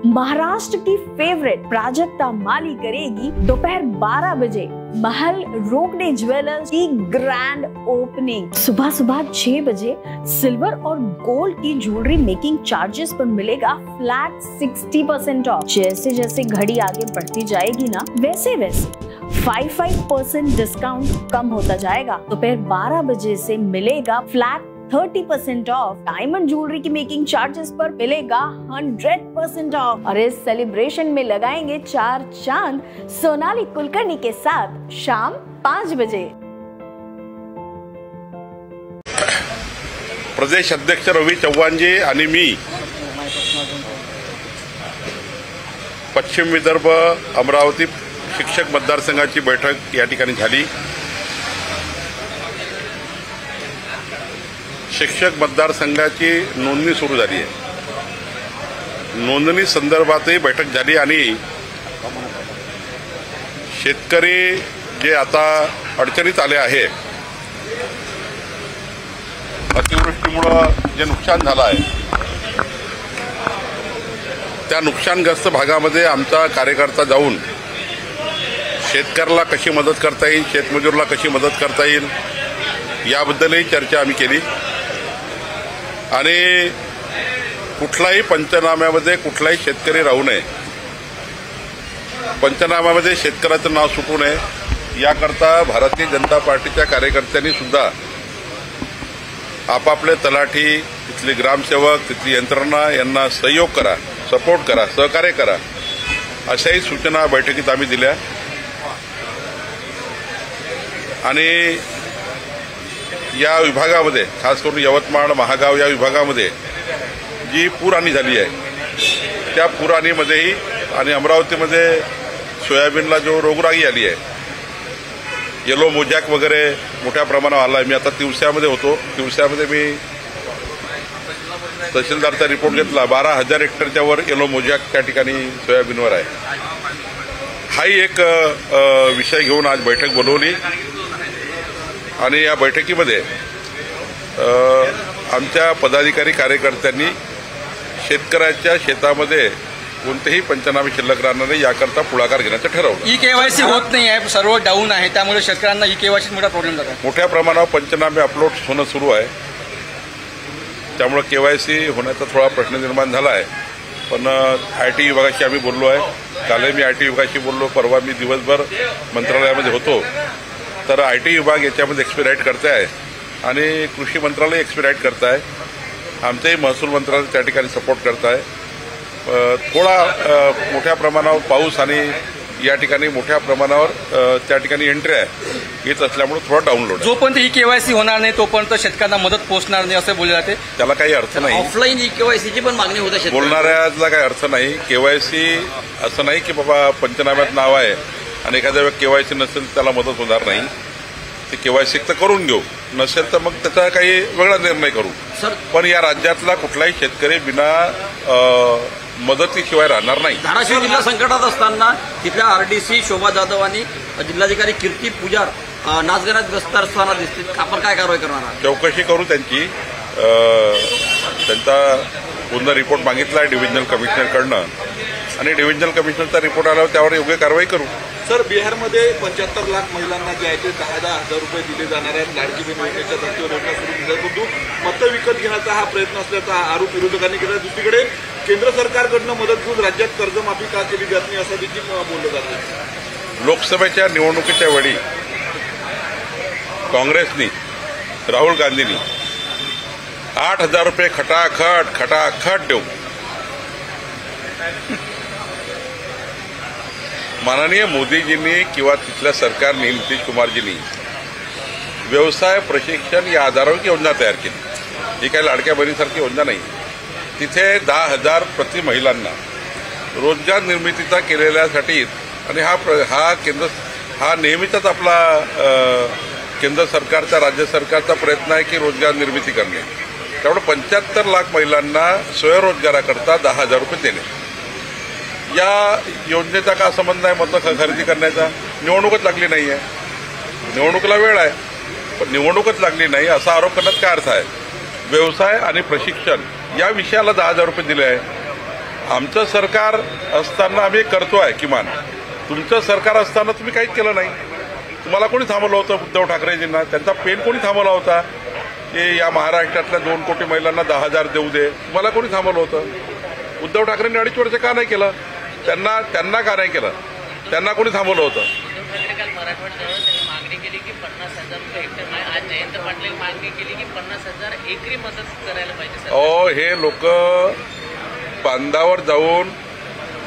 महाराष्ट्र की फेवरेट प्राजक्ता माली करेगी दोपहर 12 बजे महल रोकड़े ज्वेलर्स की ग्रैंड ओपनिंग। सुबह सुबह 6 बजे सिल्वर और गोल्ड की ज्वेलरी मेकिंग चार्जेस पर मिलेगा फ्लैट 60% ऑफ। जैसे जैसे घड़ी आगे बढ़ती जाएगी ना, वैसे वैसे 5% डिस्काउंट कम होता जाएगा। दोपहर 12 बजे से मिलेगा फ्लैट 30% ऑफ। डायमंड ज्वेलरी की मेकिंग चार्जेस पर मिलेगा 100% ऑफ। और इस सेलिब्रेशन में लगाएंगे 4 चांद सोनाली कुलकर्णी के साथ शाम 5 बजे। प्रदेश अध्यक्ष रवी चव्हाण जी आणि मी पश्चिम विदर्भ अमरावती शिक्षक मतदारसंघाची बैठक या ठिकाणी झाली। शिक्षक मतदारसंघाची नोंदणी सुरू झाली आहे। नोंदणी संदर्भातही बैठक झाली आणि शेतकरी जे आता अडचणीत आले आहे, अतिवृष्टीमुळे जे नुकसान झालं आहे, त्या नुकसानग्रस्त भागामध्ये आमचा कार्यकर्ता जाऊन शेतकऱ्याला कशी मदत करता येईल, शेतमजूरला कशी मदत करता येईल याबद्दलही चर्चा आम्ही केली। आणि कुठलाही पंचनाम्यामध्ये कुठलाही शेतकरी राहू नये, पंचनाम्यामध्ये शेतकऱ्याचं नाव सुटू नये याकरता भारतीय जनता पार्टीच्या कार्यकर्त्यांनी सुद्धा आपापले तलाठी, तिथले ग्रामसेवक, तिथली यंत्रणा यांना सहयोग करा, सपोर्ट करा, सहकार्य करा अशाही सूचना बैठकीत आम्ही दिल्या। आणि या विभागामध्ये खास करून यवतमाळ, महागाव या विभागामध्ये जी पूरहानी झाली आहे त्या पूरहानीमध्येही आणि अमरावतीमध्ये सोयाबीनला जो रोगराई आली आहे, येलो मोजॅक वगैरे मोठ्या प्रमाणावर आला आहे। मी आता तिवस्यामध्ये होतो, तिवस्यामध्ये मी तहसीलदारचा रिपोर्ट घेतला, 12,000 हेक्टरच्या वर येलो मोजॅक त्या ठिकाणी सोयाबीनवर आहे। हाही एक विषय घेऊन आज बैठक बोलवली आणि या बैठकीमध्ये आमच्या पदाधिकारी कार्यकर्त्यांनी शेतकऱ्याच्या शेतामध्ये कोणतेही पंचनामे शिल्लक राहणार नाही याकरता पुढाकार घेण्याचं ठरवलं। ई-केवायसी होत नाही आहे, सर्व डाऊन आहे, त्यामुळे शेतकऱ्यांना ई-केवायसी मोठा प्रॉब्लेम झाला आहे। मोठ्या प्रमाणावर पंचनामे अपलोड होणं सुरू आहे, त्यामुळे केवायसी होण्याचा थोडा प्रश्न निर्माण झाला आहे। पण IT विभागाशी आम्ही बोललो आहे, कालही मी IT विभागाशी बोललो, परवा मी दिवसभर मंत्रालयामध्ये होतो। तर IT विभाग याच्यामध्ये एक्सपेडाईट करते आहे आणि कृषी मंत्रालय एक्सपेडाईट करत आहे, आमचंही महसूल मंत्रालय त्या ठिकाणी सपोर्ट करत आहे। थोडा मोठ्या प्रमाणावर पाऊस आणि या ठिकाणी मोठ्या प्रमाणावर त्या ठिकाणी एंट्री येत असल्यामुळे थोडा डाऊनलोड। जोपर्यंत ई-केवायसी होणार नाही तोपर्यंत शेतकऱ्यांना मदत पोहोचणार नाही असं बोलले जाते। त्याला काही अर्थ नाही। ऑफलाईन ई-केवायसीची पण मागणी होते, बोलणाऱ्याला काही अर्थ नाही। केवायसी असं नाही की बाबा पंचनाम्यात नाव आहे आणि एखाद्या वेळी केवायसी नसेल त्याला मदत होणार नाही। ते केवायसी तर करून घेऊ, नसेल तर मग त्याचा काही वेगळा निर्णय करू। पण या राज्यातला कुठलाही शेतकरी बिना मदतीशिवाय राहणार नाही। धाराशिव जिल्हा संकटात असताना तिथल्या RDC शोभा जाधव आणि जिल्हाधिकारी कीर्ती पुजार नाचगाण्यात ग्रस्त असताना दिसते, आपण काय कारवाई करणार आहात? चौकशी करू त्यांची। त्यांचा पुन्हा रिपोर्ट मागितला आहे डिव्हिजनल कमिशनरकडनं आणि डिव्हिजनल कमिशनरचा रिपोर्ट आल्यावर त्यावर योग्य कारवाई करू। सर, बिहारमध्ये 75 लाख महिलांना जे आहे ते 10,000 रुपये दिले जाणार आहेत लाडकी बहीण योजनेच्या धर्तीवर योजना सुरू केली, परंतु मतं विकत घेण्याचा हा प्रयत्न असल्याचा आरोप विरोधकांनी केला। दुसरीकडे केंद्र सरकारकडनं मदत घेऊन राज्यात कर्जमाफी का केली जात नाही असं देखील बोललं जातं। लोकसभेच्या निवडणुकीच्या वेळी काँग्रेसनी, राहुल गांधींनी 8,000 रुपये खटाखट देऊ माननीय मोदीजींनी किंवा तिथल्या सरकारने, नितीश कुमारजींनी व्यवसाय प्रशिक्षण या आधारावर योजना तयार केली। ही काही लाडक्या बहिणीसारखी योजना नाही। तिथे 10,000 प्रति महिलांना रोजगार निर्मितीचा केलेल्यासाठी आणि हा नेहमीचाच आपला केंद्र सरकारचा, राज्य सरकारचा प्रयत्न आहे की रोजगार निर्मिती करणे। त्यामुळे 75 लाख महिलांना स्वयंरोजगाराकरता 10,000 रुपये देणे। या योजनेचा का संबंध आहे मतं खरेदी करण्याचा? निवडणूकच लागली नाही आहे, निवडणुकीला वेळ आहे, पण निवडणूकच लागली नाही असा आरोप करण्यात काय अर्थ आहे? व्यवसाय आणि प्रशिक्षण या विषयाला 10,000 रुपये दिले आहे आमचं सरकार असताना आम्ही करतोय. किमान तुमचं सरकार असताना तुम्ही काहीच केलं नाही. तुम्हाला कोणी थांबवलं होतं? उद्धव ठाकरेजींना त्यांचा पेन कोणी थांबवला होता की या महाराष्ट्रातल्या 2 कोटी महिलांना 10,000 देऊ दे? तुम्हाला कोणी थांबवलं होतं? उद्धव ठाकरेंनी 2.5 वर्ष का नाही केलं? त्यांना का नाही केलं? त्यांना कोणी थांबवलं होतं? मागणी केली की 50,000 रुपये हेक्टर नाही. आज जयंत पाटील मागणी केली की 50,000 एकरी मदत करायला पाहिजे. हे लोक बांधावर जाऊन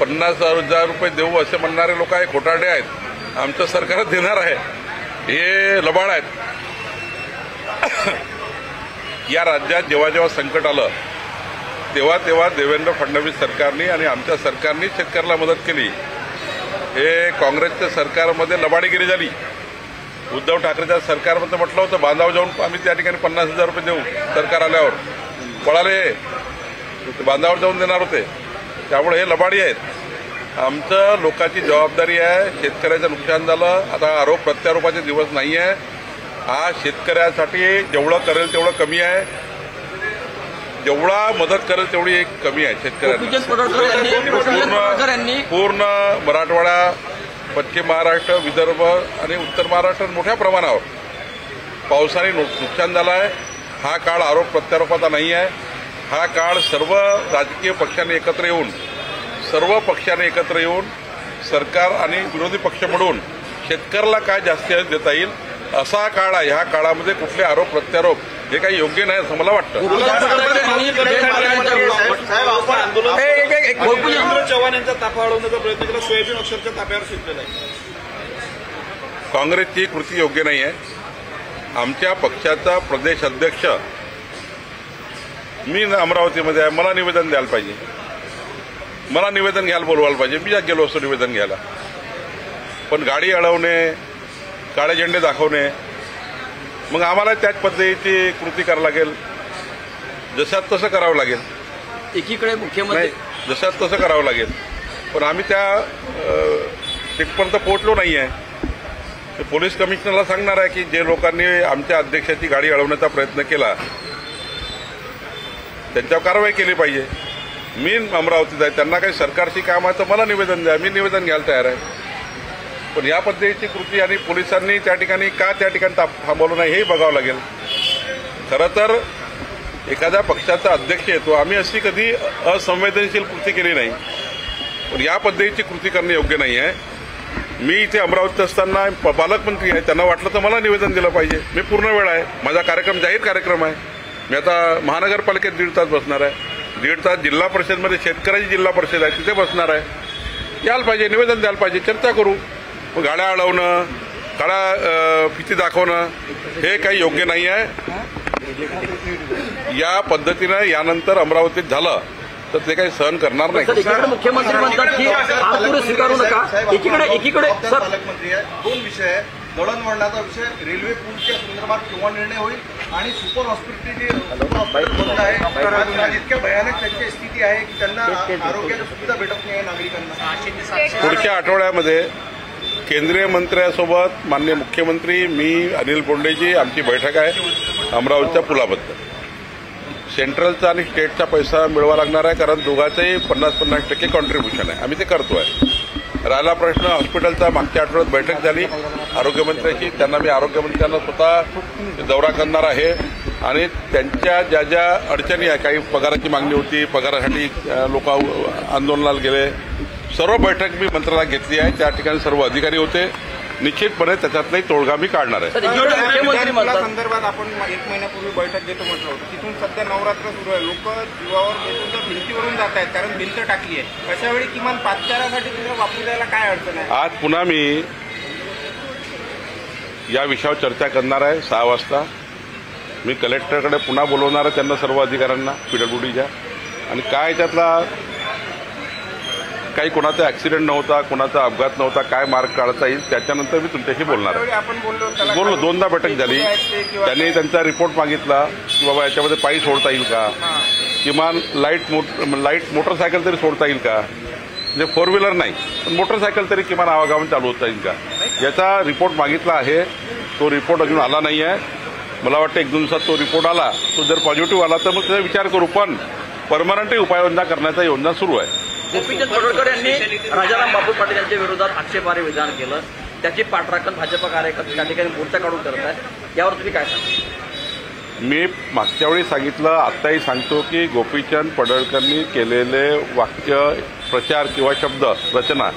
50,000 रुपये देऊ असे म्हणणारे लोक आहे, खोटारडे आहेत. आमचं सरकार देणार आहे, हे लबाड आहेत. या राज्यात जेव्हा जेव्हा संकट आलं तेव्हा देवेंद्र फडणवीस सरकारने आणि आमच्या सरकारने शेतकऱ्याला मदत केली. हे काँग्रेसच्या सरकारमध्ये लबाडीगिरी झाली. उद्धव ठाकरेच्या सरकारमध्ये म्हटलं होतं बांधावर जाऊन आम्ही त्या ठिकाणी 50,000 रुपये देऊ. सरकार आल्यावर पळाले, बांधावर जाऊन देणार होते. त्यामुळे हे लबाडी आहेत. आमचं लोकांची जबाबदारी आहे. शेतकऱ्याचं नुकसान झालं, आता आरोप प्रत्यारोपाचे दिवस नाही आहे. हा शेतकऱ्यासाठी जेवढं करेल तेवढं कमी आहे, जेवढा मदत करेल तेवढी कमी आहे. शेतकऱ्यांना पूर्ण मराठवाडा, पश्चिम महाराष्ट्र, विदर्भ आणि उत्तर महाराष्ट्रात मोठ्या प्रमाणावर पावसाने नुकसान झालं आहे. हा काळ आरोप प्रत्यारोपाचा नाही आहे. हा काळ सर्व राजकीय पक्षांनी एकत्र येऊन सरकार आणि विरोधी पक्ष मिळून शेतकऱ्याला काय जास्ती देता येईल असा काळ आहे. ह्या काळामध्ये कुठले आरोप प्रत्यारोप हे काही योग्य नाही असं मला वाटतं. चव्हाण यांचा ताफा अडवण्याचा प्रयत्न केला. सोयाबीन अक्षरच्या ताफ्यावर शिकलेला आहे. काँग्रेसची कृती योग्य नाही आहे. आमच्या पक्षाचा प्रदेश अध्यक्ष मी अमरावतीमध्ये आहे, मला निवेदन द्यायला पाहिजे. मला निवेदन घ्यायला बोलवायला पाहिजे. मी गेलो असतो निवेदन घ्यायला. पण गाडी अडवणे, काळे झेंडे दाखवणे, मग आम्हाला त्याच पद्धतीची कृती करावं लागेल. जशात तसं करावं लागेल. एकीकडे मुख्यमंत्री जशात तसं करावं लागेल. पण आम्ही त्या तिथपर्यंत पोहोचलो नाही आहे. पोलीस कमिशनरला सांगणार आहे की जे लोकांनी आमच्या अध्यक्षाची गाडी अडवण्याचा प्रयत्न केला त्यांच्यावर कारवाई केली पाहिजे. मी अमरावतीत आहे, त्यांना काही सरकारची काम आहे तर मला निवेदन द्या, मी निवेदन घ्यायला तयार आहे. पण या पद्धतीची कृती आणि पोलिसांनी त्या ठिकाणी थांबवलं नाही हेही बघावं लागेल. खरं तर एखाद्या पक्षाचा अध्यक्ष येतो, आम्ही अशी कधी असंवेदनशील कृती केली नाही. पण या पद्धतीची कृती करणं योग्य नाही आहे. मी इथे अमरावतीत असताना पालकमंत्री आहे, त्यांना वाटलं तर मला निवेदन दिलं पाहिजे. मी पूर्ण वेळ आहे, माझा कार्यक्रम जाहीर कार्यक्रम आहे. मी आता महानगरपालिकेत 1.5 तास बसणार आहे. 1.5 तास जिल्हा परिषदमध्ये शेतकऱ्याची जिल्हा परिषद आहे तिथे बसणार आहे. यायला पाहिजे, निवेदन द्यायला पाहिजे, चर्चा करू. मग गाड्या अडवणं, काळा फिती दाखवणं हे काही योग्य नाही आहे. या पद्धतीनं यानंतर अमरावतीत झालं तर ते काही सहन करणार नाही. एकीकडे मुख्यमंत्री म्हणतात की आरतुरे स्वीकारू नका, एकीकडे सर पालकमंत्री आहे. 2 विषय आहे. दळणवळणाचा विषय, रेल्वे पूलच्या संदर्भात केव्हा निर्णय होईल आणि सुपर हॉस्पिटल आहे इतक्या भयानक त्यांची स्थिती आहे की त्यांना आरोग्याची सुविधा भेटत नाही नागरिकांना. पुढच्या आठवड्यामध्ये केंद्रीय मंत्र्यासोबत माननीय मुख्यमंत्री, मी, अनिल बोंडेजी आमची बैठक आहे अमरावतीच्या पुलाबद्दल. सेंट्रलचा आणि स्टेटचा पैसा मिळवा लागणार आहे, कारण दोघांचंही 50-50% कॉन्ट्रीब्युशन आहे. आम्ही ते करतो आहे. राहिला प्रश्न हॉस्पिटलचा, मागच्या आठवड्यात बैठक झाली आरोग्यमंत्र्याची. त्यांना मी आरोग्यमंत्र्यांना स्वतः दौरा करणार आहे आणि त्यांच्या ज्या ज्या अडचणी आहे, काही पगाराची मागणी होती, पगारासाठी लोक आंदोलनाला गेले, सर्व बैठक मी मंत्र्याला घेतली आहे. त्या ठिकाणी सर्व अधिकारी होते. निश्चितपणे त्याच्यातलाही तोडगा मी काढणार आहे. संदर्भात आपण 1 महिन्यापूर्वी बैठक घेतो म्हटलं होतं. तिथून सध्या नवरात्र सुरू आहे. लोक जीवावर बेतून भिंतीवरून जात आहेत कारण भिंत टाकली आहे. अशा वेळी किमान पादचारासाठी तुला वापरू द्यायला काय अडचण आहे? आज पुन्हा मी या विषयावर चर्चा करणार आहे 6 वाजता. मी कलेक्टरकडे पुन्हा बोलवणार आहे त्यांना, सर्व अधिकाऱ्यांना PWDच्या. आणि काय त्यातला काही कोणाचा ॲक्सिडेंट नव्हता, कोणाचा अपघात नव्हता, काय मार्ग काढता येईल त्याच्यानंतर मी तुमच्याशी बोलणार आहे. आपण बोललो 2दा बैठक झाली. त्यांनी त्यांचा रिपोर्ट मागितला की बाबा याच्यामध्ये पायी सोडता येईल का, किमान लाईट मोटरसायकल तरी सोडता येईल का, म्हणजे 4 व्हीलर नाही पण मोटरसायकल तरी किमान आवागमन चालू होता येईल का, याचा रिपोर्ट मागितला आहे. तो रिपोर्ट अजून आला नाही आहे. मला वाटतं 1-2 दिवसात तो रिपोर्ट आला, तो जर पॉझिटिव्ह आला तर मग त्याचा विचार करू. पण परमनंट उपाययोजना करण्याचा योजना सुरू आहे. गोपीचंद पडळकर यांनी राजाराम बापू पाटील यांच्या विरोधात आक्षेपार्ह विधान केलं, त्याची पाठराखण भाजप कार्यकर्ते त्या ठिकाणी मोर्चा काढून करत आहेत, यावर तुम्ही काय सांगा? मी मागच्या वेळी सांगितलं, आत्ताही सांगतो की गोपीचंद पडळकरांनी केलेले वाक्य प्रचार किंवा शब्द रचना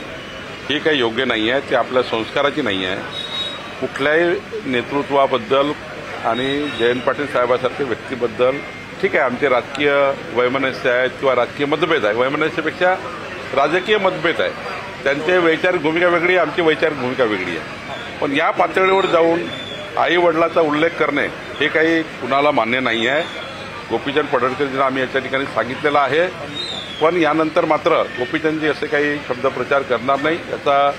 ही काही योग्य नाही आहे, ती आपल्या संस्काराची नाही आहे. कुठल्याही नेतृत्वाबद्दल आणि जयंत पाटील साहेबांसारख्या व्यक्तीबद्दल ठीक आहे, आमचे राजकीय वैमनस्य आहेत किंवा राजकीय मतभेद आहे, वैमनस्यापेक्षा राजकीय मतभेद आहे, त्यांचे वैचारिक भूमिका वेगळी आहे, आमची वैचारिक भूमिका वेगळी आहे. पण या पातळीवर जाऊन आई वडिलाचा उल्लेख करणे हे काही कुणाला मान्य नाही आहे. गोपीचंद पडळकरांना आम्ही याच्या ठिकाणी सांगितलेलं आहे, पण यानंतर मात्र गोपीचंदजी असे काही शब्द प्रचार करणार नाही याचा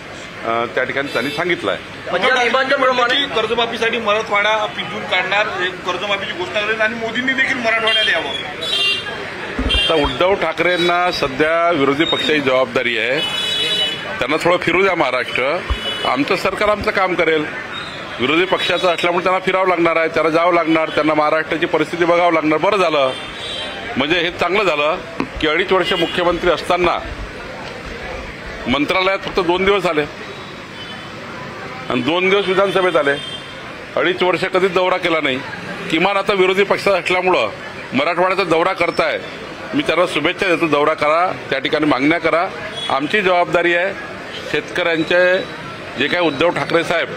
त्या ठिकाणी त्यांनी सांगितलं आहे. कर्जमाफीसाठी मराठवाडा पिंजून काढणार, कर्जमाफीची घोषणा करेल आणि मोदींनी देखील मराठवाड्यात यावं. आता उद्धव ठाकरेंना सध्या विरोधी पक्षाची जबाबदारी आहे, त्यांना थोडं फिरू द्या महाराष्ट्र, आमचं सरकार आमचं काम करेल. विरोधी पक्षाचं असल्यामुळे त्यांना फिरावं लागणार आहे, त्यांना जावं लागणार, त्यांना महाराष्ट्राची परिस्थिती बघावं लागणार. बरं झालं, म्हणजे हे चांगलं झालं की 2.5 वर्ष मुख्यमंत्री असताना मंत्रालयात फक्त 2 दिवस आले आणि 2 दिवस विधानसभेत आले. 2.5 वर्ष कधीच दौरा केला नाही. किमान आता विरोधी पक्षात असल्यामुळं मराठवाड्याचा दौरा करताय, मी त्यांना शुभेच्छा देतो. दौरा करा, त्या ठिकाणी मागण्या करा. आमची जबाबदारी आहे शेतकऱ्यांचे जे काही उद्धव ठाकरे साहेब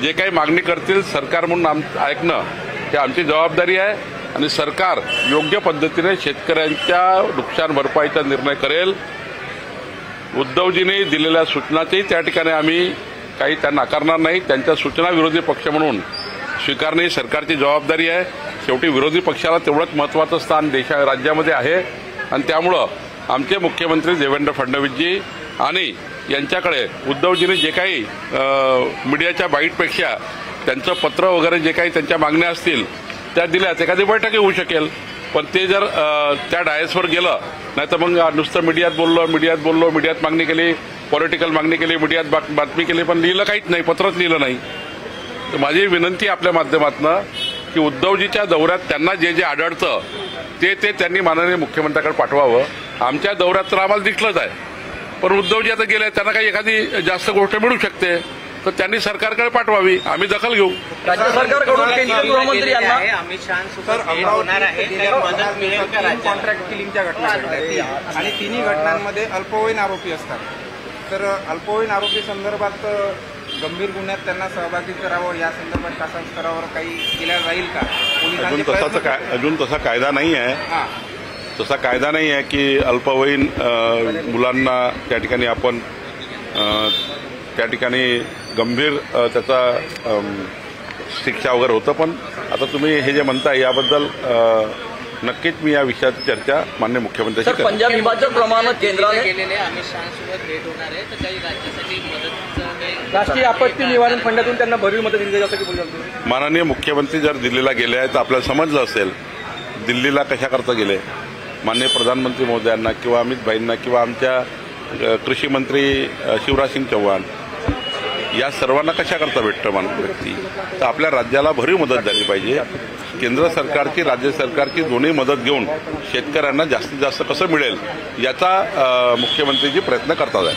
जे काही मागणी करतील सरकार म्हणून ऐकणं हे आमची जबाबदारी आहे आणि सरकार योग्य पद्धतीने शेतकऱ्यांच्या नुकसान भरपाईचा निर्णय करेल. उद्धवजींनी दिलेल्या सूचनाची त्या ठिकाणी आम्ही काही त्या नाकारणार नाही. त्यांच्या सूचना विरोधी पक्ष म्हणून स्वीकारणे ही सरकारची जबाबदारी आहे. शेवटी विरोधी पक्षाला तेवढंच महत्त्वाचं स्थान राज्यामध्ये आहे आणि त्यामुळं आमचे मुख्यमंत्री देवेंद्र फडणवीसजी आणि यांच्याकडे उद्धवजींनी जे काही मीडियाच्या बाईटपेक्षा त्यांचं पत्र वगैरे जे काही त्यांच्या मागण्या असतील त्या दिल्यात, एखादी बैठकही होऊ शकेल. पण ते जर त्या डायसवर गेलं नाही तर मग नुसतं मीडियात मागणी केली, पॉलिटिकल मागणी केली, मीडियात बातमी केली, पण लिहिलं काहीच नाही, पत्रच लिहिलं नाही. तर माझी विनंती आपल्या माध्यमातून की उद्धवजीच्या दौऱ्यात त्यांना जे जे आढळतं ते त्यांनी माननीय मुख्यमंत्र्याकडे पाठवावं. आमच्या दौऱ्यात तर आम्हाला दिसलंच आहे, पण उद्धवजी आता गेले, त्यांना काही एखादी जास्त गोष्ट मिळू शकते तर त्यांनी सरकारकडे पाठवावी, आम्ही दखल घेऊ. राज्य सरकारकडून केंद्रीय गृहमंत्री यांना अमित शहासोबत भेट होणार आहे, काही मदत मिळेल का राज्याला? कॉन्ट्रॅक्ट किलिंगच्या घटना घडल्या आणि तिन्ही घटनांमध्ये अल्पवयीन आरोपी असतात. तर अल्पवयीन आरोपी संदर्भात गंभीर गुन्ह्यात त्यांना सहभागी करावं, या संदर्भात शासन स्तरावर काही केल्या जाईल का? अजून तसा कायदा नाही आहे. तसा कायदा नाही आहे की अल्पवयीन मुलांना त्या ठिकाणी आपण त्या ठिकाणी गंभीर त्याचा शिक्षा वगैरे होतं. पण आता तुम्ही हे जे म्हणताय याबद्दल नक्कीच मी या विषयाची चर्चा माननीय मुख्यमंत्र्यांशी करेन. पंजाब हिमाचल प्रमाणे केंद्राने केलेले अमित शहासोबत भेट होणार आहे, तर काही राज्यासाठी मदत राष्ट्रीय आपत्ती निवारण फंडातून त्यांना भरीव मदत दिली जाते की बोलतो. माननीय मुख्यमंत्री जर दिल्लीला गेले आहेत तर आपल्याला समजलं असेल दिल्लीला कशाकरता गेले. माननीय प्रधानमंत्री महोदयांना किंवा अमित भाईंना किंवा आमच्या कृषी मंत्री शिवराज सिंग चौहान या सर्वांना कशाकरता भेटतं व्यक्ती. तर आपल्या राज्याला भरीव मदत झाली पाहिजे. केंद्र सरकारची राज्य सरकारची दोन्ही मदत घेऊन शेतकऱ्यांना जास्तीत जास्त कसं मिळेल याचा मुख्यमंत्रीजी प्रयत्न करतात आहे.